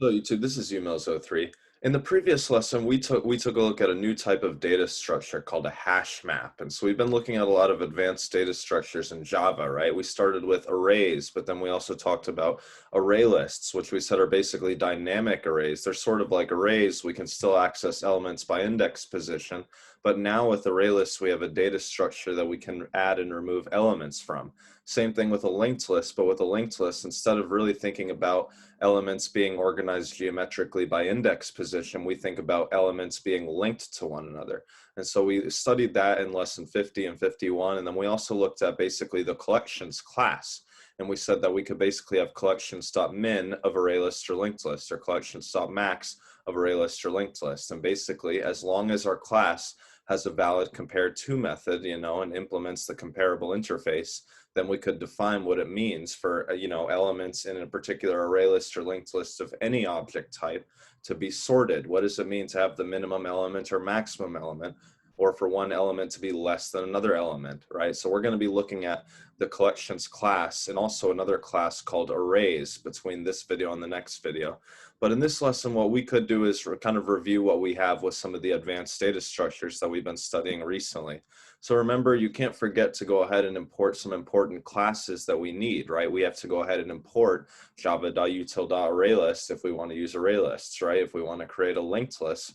Hello, YouTube. This is UMills03. In the previous lesson, we took a look at a new type of data structure called a hash map. And so we've been looking at a lot of advanced data structures in Java, right? We started with arrays, but then we also talked about array lists, which we said are basically dynamic arrays. They're sort of like arrays. We can still access elements by index position, but now with array lists, we have a data structure that we can add and remove elements from. Same thing with a linked list, but with a linked list, instead of really thinking about elements being organized geometrically by index position, we think about elements being linked to one another. And so we studied that in lesson 50 and 51. And then we also looked at basically the collections class. And we said that we could basically have collections.min of array list or linked list, or collections.max of array list or linked list. And basically, as long as our class has a valid compare to method, and implements the comparable interface, then we could define what it means for, elements in a particular array list or linked list of any object type to be sorted. What does it mean to have the minimum element or maximum element, or for one element to be less than another element, right? So we're going to be looking at the collections class and also another class called arrays between this video and the next video. But in this lesson, what we could do is kind of review what we have with some of the advanced data structures that we've been studying recently. So remember, you can't forget to go ahead and import some important classes that we need, right? We have to go ahead and import java.util.ArrayList if we want to use array lists, right? If we want to create a linked list,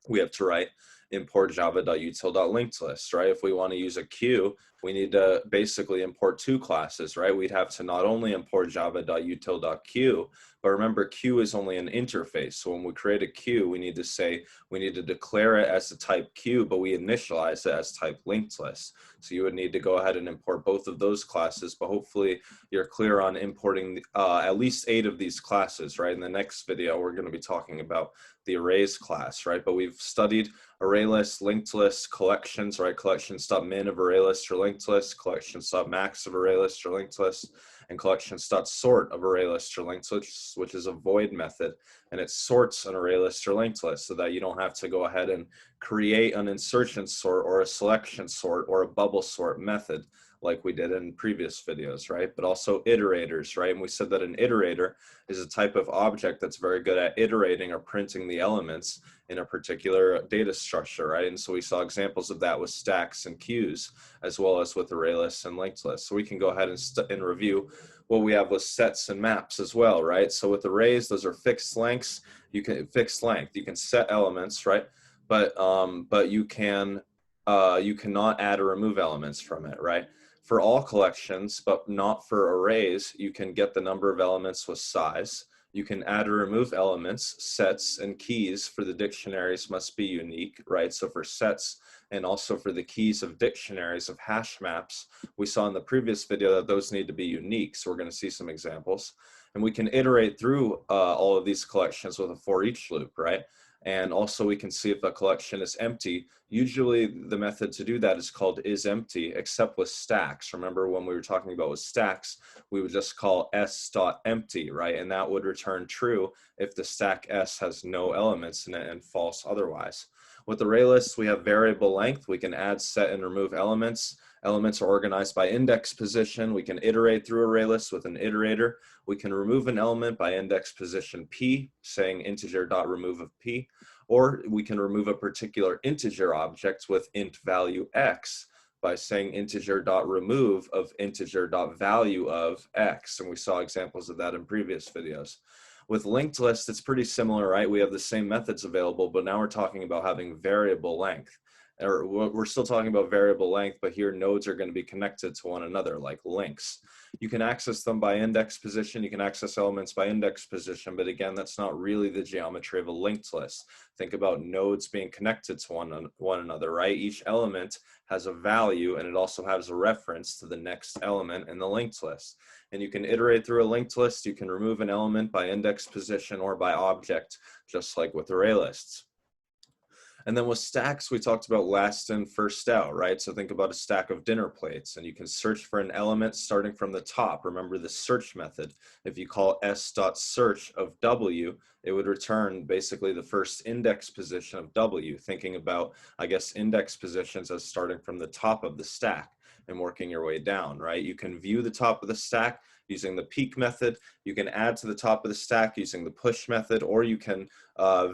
we have to write import java.util.linkedList, right? If we want to use a queue, we need to basically import two classes, right? We'd have to not only import java.util.queue, but remember, queue is only an interface. So when we create a queue, we need to declare it as the type queue, but we initialize it as type linked list. So you would need to go ahead and import both of those classes, but hopefully you're clear on importing at least 8 of these classes, right? In the next video, we're going to be talking about the arrays class, right? But we've studied array lists, linked lists, collections, right? Collections.min of array list or linked list, collections.max of array list or linked list, and collections.sort of array list or linked list, which is a void method, and it sorts an array list or linked list so that you don't have to go ahead and create an insertion sort or a selection sort or a bubble sort method like we did in previous videos, right? But also iterators, right? And we said that an iterator is a type of object that's very good at iterating or printing the elements in a particular data structure, right? And so we saw examples of that with stacks and queues, as well as with array lists and linked lists. So we can go ahead and review what we have with sets and maps as well, right? So with arrays, those are fixed lengths. You can set elements, right? But you cannot add or remove elements from it, right? For all collections, but not for arrays, you can get the number of elements with size. You can add or remove elements, sets, and keys for the dictionaries must be unique, right? So for sets and also for the keys of dictionaries of hash maps, we saw in the previous video that those need to be unique. So we're going to see some examples. And we can iterate through all of these collections with a for each loop, right? And also we can see if a collection is empty. Usually the method to do that is called isEmpty, except with stacks. Remember when we were talking about with stacks, we would just call s.empty, right? And that would return true if the stack s has no elements in it and false otherwise. With array lists, we have variable length. We can add, set, and remove elements. Elements are organized by index position. We can iterate through array lists with an iterator. We can remove an element by index position p, saying integer.remove of p, or we can remove a particular integer object with int value x by saying integer.remove of integer.value of x. And we saw examples of that in previous videos. With linked lists, it's pretty similar, right? We have the same methods available, but now we're talking about having variable length. Or we're still talking about variable length, but here nodes are going to be connected to one another like links. You can access them by index position. You can access elements by index position, but again, that's not really the geometry of a linked list. Think about nodes being connected to one another, right? Each element has a value and it also has a reference to the next element in the linked list. And you can iterate through a linked list. You can remove an element by index position or by object, just like with array lists. And then with stacks, we talked about last in, first out, right? So think about a stack of dinner plates and you can search for an element starting from the top. Remember the search method. If you call s.search of w, it would return basically the first index position of w, thinking about, I guess, index positions as starting from the top of the stack and working your way down, right? You can view the top of the stack using the peek method. You can add to the top of the stack using the push method, or you can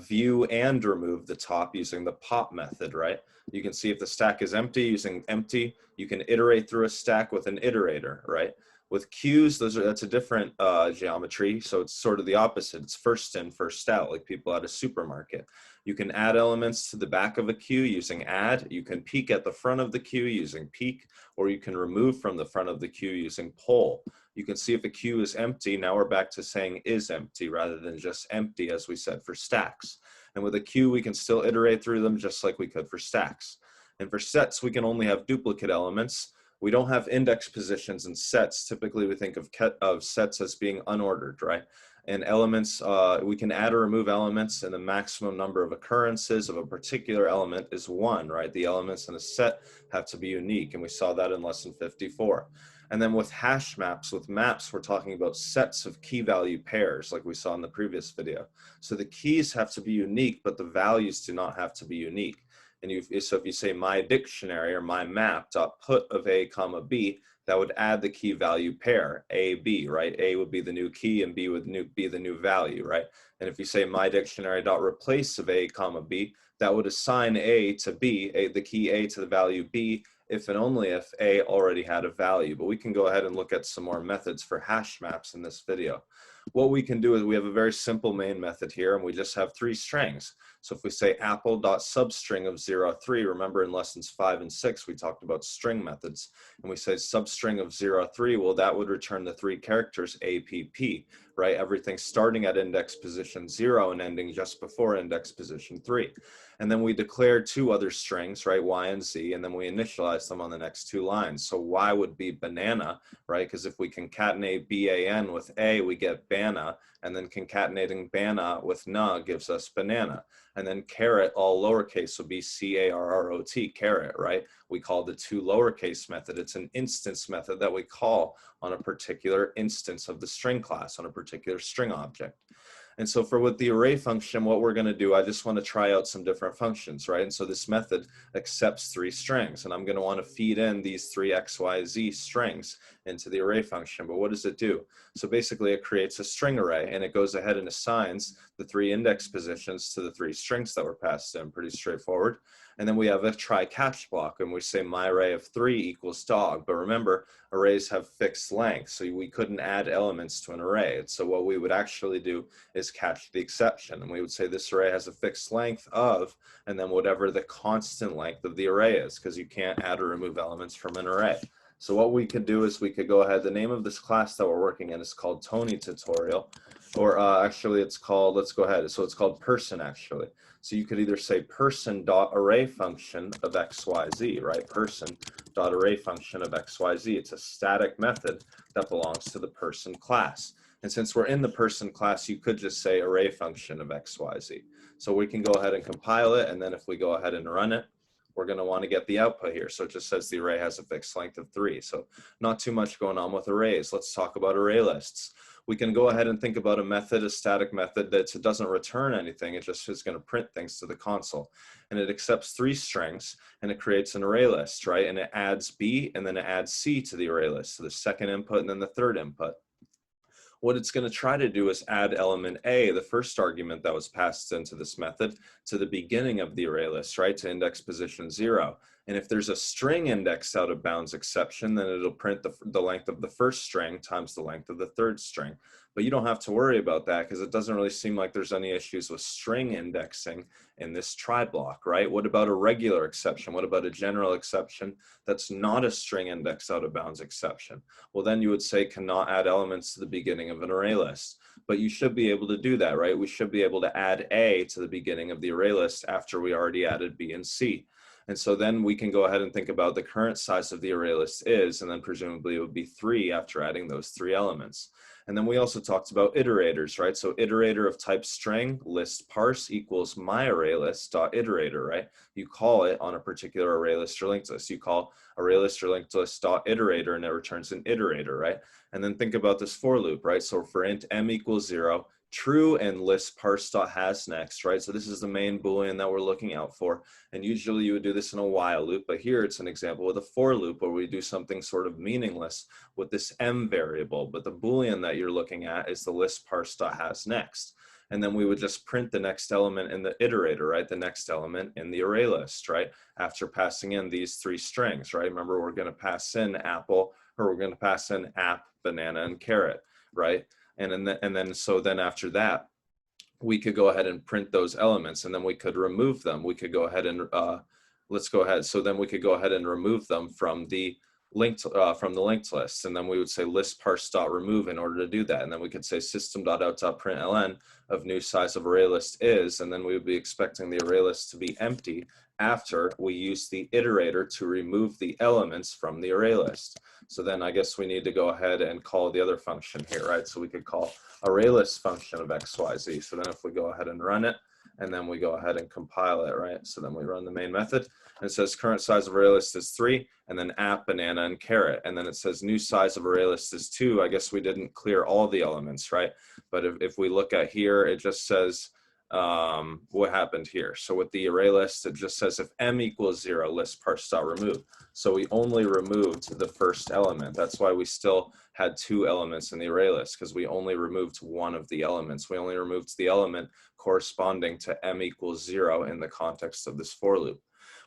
view and remove the top using the pop method, right? You can see if the stack is empty using empty. You can iterate through a stack with an iterator, right? With queues, that's a different geometry, so it's sort of the opposite. It's first in, first out, like people at a supermarket. You can add elements to the back of a queue using add. You can peek at the front of the queue using peek, or you can remove from the front of the queue using pull. You can see if a queue is empty. Now we're back to saying is empty rather than just empty, as we said for stacks. And with a queue, we can still iterate through them just like we could for stacks. And for sets, we can only have duplicate elements. We don't have index positions in sets. Typically, we think of sets as being unordered, right? And elements, we can add or remove elements, and the maximum number of occurrences of a particular element is 1, right? The elements in a set have to be unique, and we saw that in lesson 54. And then with hash maps, with maps, we're talking about sets of key value pairs, like we saw in the previous video. So the keys have to be unique, but the values do not have to be unique. And so if you say my dictionary or my map dot put of A comma B, that would add the key value pair, A, B, right? A would be the new key and B would be the new value, right? And if you say my dictionary dot replace of A comma B, that would assign A to B, the key A to the value B, if and only if A already had a value. But we can go ahead and look at some more methods for hash maps in this video. What we can do is we have a very simple main method here, and we just have 3 strings. So if we say apple.substring of 0, 3, remember in lessons 5 and 6, we talked about string methods, and we say substring of 0, 3, well, that would return the 3 characters APP, right? Everything starting at index position 0 and ending just before index position 3. And then we declare 2 other strings, right, Y and Z, and then we initialize them on the next 2 lines. So Y would be banana, right, because if we concatenate BAN with A, we get bana, and then concatenating bana with na gives us banana. And then carrot, all lowercase, will be CARROT, carrot, right? We call the to lowercase method. It's an instance method that we call on a particular instance of the string class, on a particular string object. And so with the array function, what we're going to do, I just want to try out some different functions, right? And so this method accepts 3 strings, and I'm going to want to feed in these 3 XYZ strings into the array function. But what does it do? So basically it creates a string array, and it goes ahead and assigns the 3 index positions to the 3 strings that were passed in. Pretty straightforward. And then we have a try catch block, and we say my array of 3 equals dog. But remember, arrays have fixed length, so we couldn't add elements to an array. And so what we would actually do is catch the exception, and we would say this array has a fixed length of, and then whatever the constant length of the array is, because you can't add or remove elements from an array. So what we could do is we could go ahead, the name of this class that we're working in is called Tony Tutorial, or actually it's called, let's go ahead, so it's called person actually. So you could either say person.array function of XYZ, right? Person.array function of XYZ. It's a static method that belongs to the person class. And since we're in the person class, you could just say array function of XYZ. So we can go ahead and compile it, and then if we go ahead and run it, we're going to want to get the output here. So it just says the array has a fixed length of 3. So not too much going on with arrays. Let's talk about array lists. We can go ahead and think about a method, a static method that doesn't return anything. It just is going to print things to the console. And it accepts 3 strings, and it creates an array list, right? And it adds B, and then it adds C to the array list. So the second input and then the third input. What it's going to try to do is add element A, the first argument that was passed into this method, to the beginning of the array list, right, to index position 0. And if there's a string indexed out of bounds exception, then it'll print the length of the first string times the length of the third string. But you don't have to worry about that because it doesn't really seem like there's any issues with string indexing in this try block, right? What about a regular exception? What about a general exception that's not a string index out of bounds exception? Well, then you would say cannot add elements to the beginning of an array list. But you should be able to do that, right? We should be able to add A to the beginning of the array list after we already added B and C. And so then we can go ahead and think about the current size of the array list is, and then presumably it would be 3 after adding those 3 elements. And then we also talked about iterators, right? So iterator of type string list parse equals my array list dot iterator, right? You call it on a particular array list or linked list. You call array list or linked list dot iterator, and it returns an iterator, right? And then think about this for loop, right? So for int m equals 0, true and list parse.hasNext, right? So this is the main Boolean that we're looking out for. And usually you would do this in a while loop, but here it's an example with a for loop where we do something sort of meaningless with this m variable. But the Boolean that you're looking at is the list parse.hasNext. And then we would just print the next element in the iterator, right? The next element in the array list, right? After passing in these three strings, right? Remember, we're going to pass in apple, or we're going to pass in app, banana, and carrot, right? And then after that, we could go ahead and print those elements, and then we could remove them. We could go ahead and let's go ahead. So then we could go ahead and remove them from the linked list, and then we would say list parse.remove in order to do that. And then we could say system.out.println of new size of array list is, and then we would be expecting the array list to be empty after we use the iterator to remove the elements from the array list. So then I guess we need to go ahead and call the other function here, right? So we could call ArrayLists function of XYZ. So then if we go ahead and run it, and then we go ahead and compile it, right? So then we run the main method, and it says current size of array list is 3, and then app, banana, and carrot. And then it says new size of array list is 2. I guess we didn't clear all the elements, right? But if we look at here, it just says what happened here. So with the array list, it just says if m equals 0, list parse.remove. So we only removed the first element. That's why we still had 2 elements in the array list, because we only removed one of the elements. We only removed the element corresponding to m equals 0 in the context of this for loop.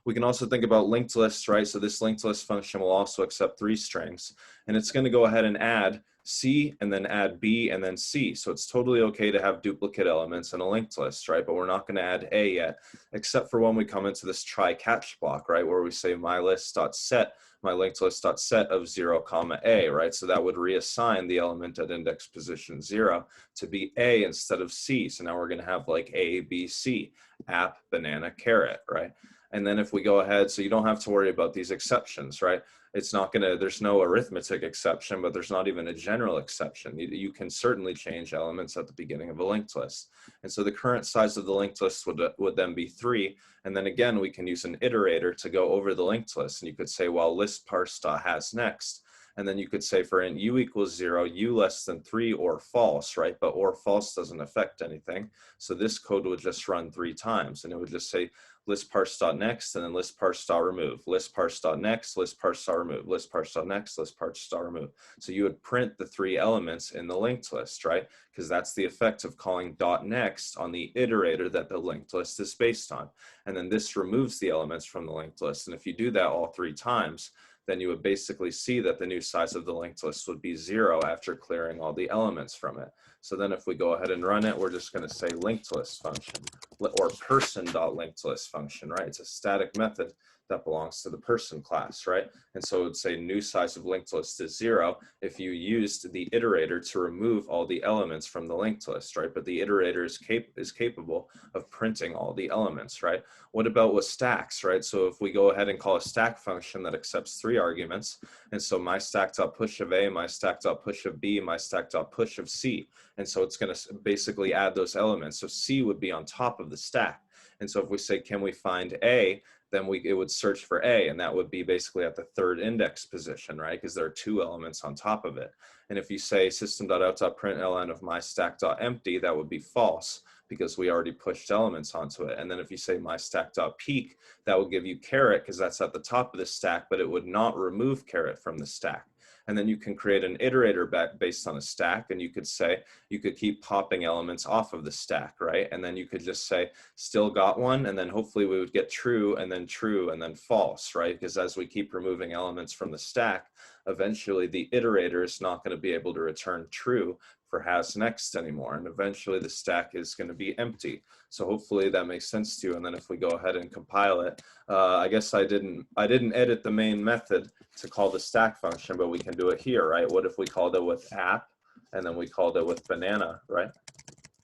We can also think about linked lists, right? So this linked list function will also accept 3 strings, and it's going to go ahead and add C and then add B and then C. So it's totally okay to have duplicate elements in a linked list, right? But we're not going to add A yet, except for when we come into this try catch block, right? Where we say my list.set, my linked list.set of 0, A, right? So that would reassign the element at index position 0 to be A instead of C. So now we're going to have like A, B, C, app, banana, carrot, right? And then if we go ahead, so you don't have to worry about these exceptions, right? It's not gonna, there's no arithmetic exception, but there's not even a general exception. You can certainly change elements at the beginning of a linked list. And so the current size of the linked list would then be 3. And then again, we can use an iterator to go over the linked list. And you could say, well, list parse.hasNext. And then you could say for int u equals 0, u less than 3 or false, right? But or false doesn't affect anything. So this code would just run 3 times, and it would just say list parse.next and then list parse.remove, list parse.next, list parse.remove, list parse.next, list parse.remove. So you would print the 3 elements in the linked list, right? Because that's the effect of calling .next on the iterator that the linked list is based on. And then this removes the elements from the linked list. And if you do that all 3 times, then you would basically see that the new size of the linked list would be 0 after clearing all the elements from it. So then if we go ahead and run it, we're just going to say linked list function or person.linkedList function, right? It's a static method that belongs to the person class, right? And so it would say new size of linked list is 0 if you used the iterator to remove all the elements from the linked list, right? But the iterator is capable of printing all the elements, right? What about with stacks, right? So if we go ahead and call a stack function that accepts 3 arguments, and so my stack.push of A, my stack.push of B, my stack.push of C, and so it's going to basically add those elements. So C would be on top of the stack. And so if we say, can we find A, then it would search for A, and that would be basically at the 3rd index position, right? Because there are 2 elements on top of it. And if you say system.out.println of my stack.empty, that would be false because we already pushed elements onto it. And then if you say my stack.peak, that would give you carrot because that's at the top of the stack, but it would not remove carrot from the stack. And then you can create an iterator based on a stack, and you could say, you could keep popping elements off of the stack, right? And then you could just say, still got one, and then hopefully we would get true, and then false, right? Because as we keep removing elements from the stack, eventually the iterator is not going to be able to return true for hasNext anymore, and eventually the stack is going to be empty. So hopefully that makes sense to you. And then if we go ahead and compile it, I guess I didn't edit the main method to call the stack function, but we can do it here, right? What if we called it with app, and then we called it with banana, right?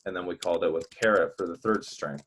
And then we called it with carrot for the 3rd string.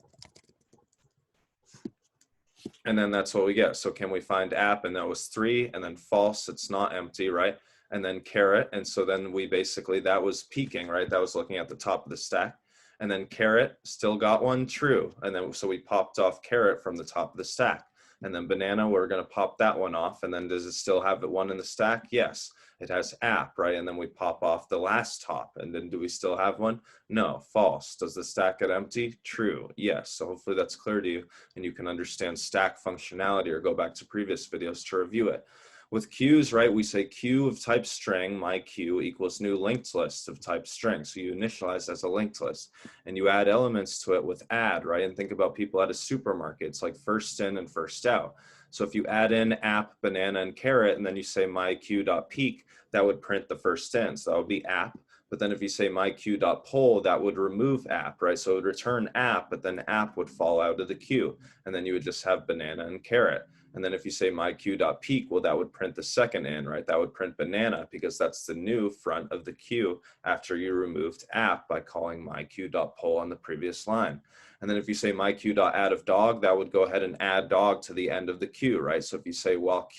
And then that's what we get. So can we find app? And that was 3, and then false, it's not empty, right? And then carrot, and so then we basically, that was peaking, right? That was looking at the top of the stack. And then carrot, still got one, true. And then so we popped off carrot from the top of the stack. And then banana, we're going to pop that one off. And then does it still have one in the stack? Yes. It has app, right? And then we pop off the last top. And then do we still have one? No, false. Does the stack get empty? True, yes. So hopefully that's clear to you and you can understand stack functionality or go back to previous videos to review it. With queues, right, we say queue of type string, my queue equals new linked list of type string. So you initialize as a linked list and you add elements to it with add, right? And think about people at a supermarket. It's like first in and first out. So if you add in app, banana, and carrot, and then you say myQ.peak, that would print the first in. So that would be app. But then if you say myQ.poll, that would remove app, right? So it would return app, but then app would fall out of the queue. And then you would just have banana and carrot. And then if you say myQ.peak, well, that would print the second in, right? That would print banana because that's the new front of the queue after you removed app by calling myQ.poll on the previous line. And then if you say myQ.add of dog, that would go ahead and add dog to the end of the queue, right? So if you say while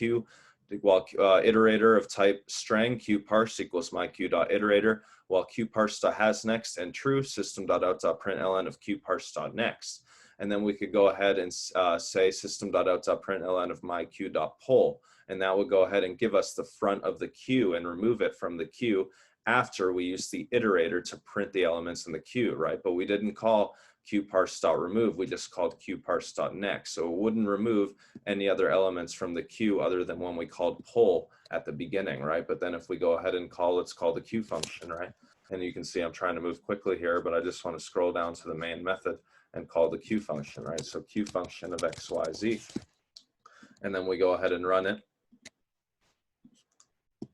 iterator of type string q parse equals myQ.iterator, while q parse.has next and true system.out.println of q parse.next. And then we could go ahead and say system.out.println of myQ.poll, and that would go ahead and give us the front of the queue and remove it from the queue after we use the iterator to print the elements in the queue, right? But we didn't call qparse.remove, we just called qparse.next. So it wouldn't remove any other elements from the queue other than when we called poll at the beginning, right? But then if we go ahead and let's call the queue function, right? And you can see I'm trying to move quickly here, but I just want to scroll down to the main method and call the queue function, right? So queue function of XYZ. And then we go ahead and run it.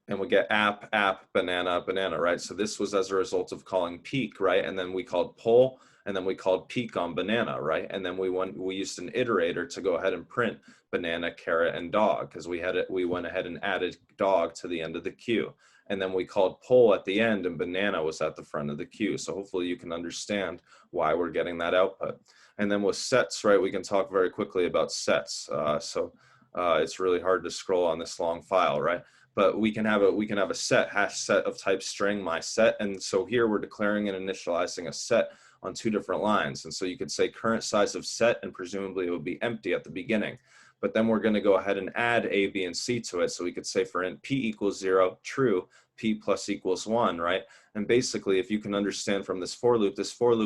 And we get app, banana, banana, right? So this was as a result of calling peak, right? And then we called poll, and then we called peak on banana, right? And then we used an iterator to go ahead and print banana, carrot, and dog, because we went ahead and added dog to the end of the queue. And then we called poll at the end, and banana was at the front of the queue. So hopefully you can understand why we're getting that output. And then with sets, right, we can talk very quickly about sets. It's really hard to scroll on this long file, right? But we can have a set, hash set of type string my set. And so here we're declaring and initializing a set on two different lines. And so you could say current size of set, and presumably it would be empty at the beginning. But then we're going to go ahead and add A, B, and C to it. So we could say for int P equals 0, true, P plus equals 1, right? And basically, if you can understand from this for loop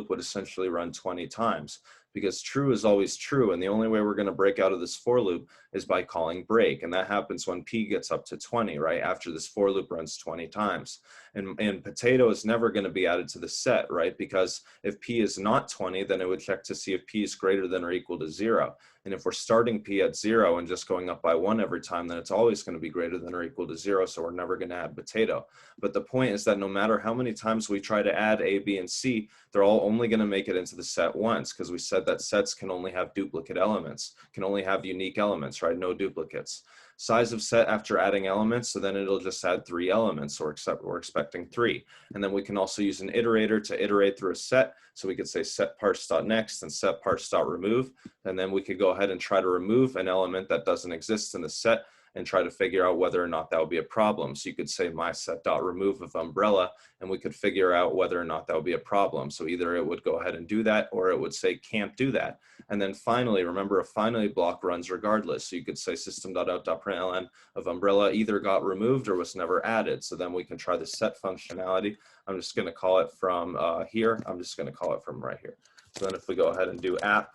would essentially run 20 times, because true is always true. And the only way we're going to break out of this for loop is by calling break. And that happens when P gets up to 20, right? After this for loop runs 20 times. And potato is never going to be added to the set, right? Because if P is not 20, then it would check to see if P is greater than or equal to 0. And if we're starting P at 0 and just going up by 1 every time, then it's always going to be greater than or equal to 0. So we're never going to add potato. But the point is that no matter how many times we try to add A, B, and C, they're all only going to make it into the set once, because we said that sets can only have duplicate elements, can only have unique elements, right? No duplicates. Size of set after adding elements, so then it'll just add 3 elements, or except we're expecting 3. And then we can also use an iterator to iterate through a set. So we could say set parse.next and set parse.remove. And then we could go ahead and try to remove an element that doesn't exist in the set and try to figure out whether or not that would be a problem. So you could say my set.remove of umbrella, and we could figure out whether or not that would be a problem. So either it would go ahead and do that, or it would say can't do that. And then finally, remember, a finally block runs regardless. So you could say system.out.println of umbrella either got removed or was never added. So then we can try the set functionality. I'm just going to call it from here. I'm just going to call it from right here. So then if we go ahead and do app,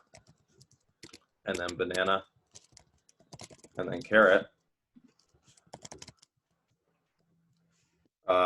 and then banana, and then carrot,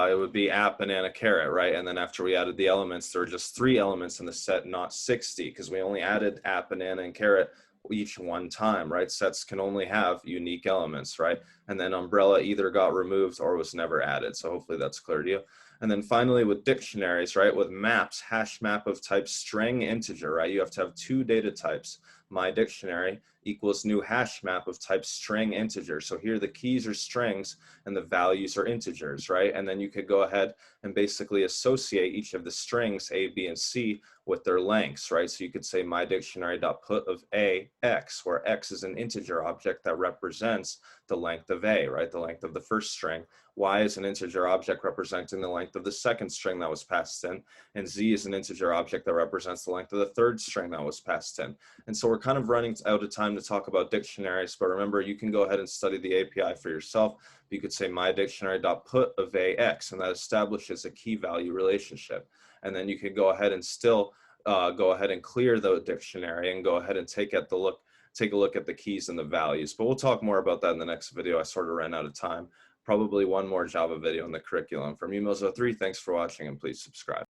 it would be app, banana, carrot, right? And then after we added the elements, there were just 3 elements in the set, not 60, because we only added app, banana, and carrot each one time, right? Sets can only have unique elements, right? And then umbrella either got removed or was never added. So hopefully that's clear to you. And then finally with dictionaries, right? With maps, hash map of type string integer, right? You have to have 2 data types. My dictionary equals new hash map of type string integer. So here the keys are strings and the values are integers, right? And then you could go ahead and basically associate each of the strings A, B, and C with their lengths, right? So you could say my dictionary.put of A, X, where X is an integer object that represents the length of A, right? The length of the first string, Y is an integer object representing the length of the second string that was passed in, and Z is an integer object that represents the length of the third string that was passed in. And so we're kind of running out of time to talk about dictionaries, but remember, you can go ahead and study the API for yourself. You could say mydictionary.put of AX, and that establishes a key value relationship. And then you could go ahead and still go ahead and clear the dictionary and go ahead and take a look at the keys and the values. But we'll talk more about that in the next video. I sort of ran out of time. Probably one more Java video in the curriculum. From me, Mozo3, thanks for watching, and please subscribe.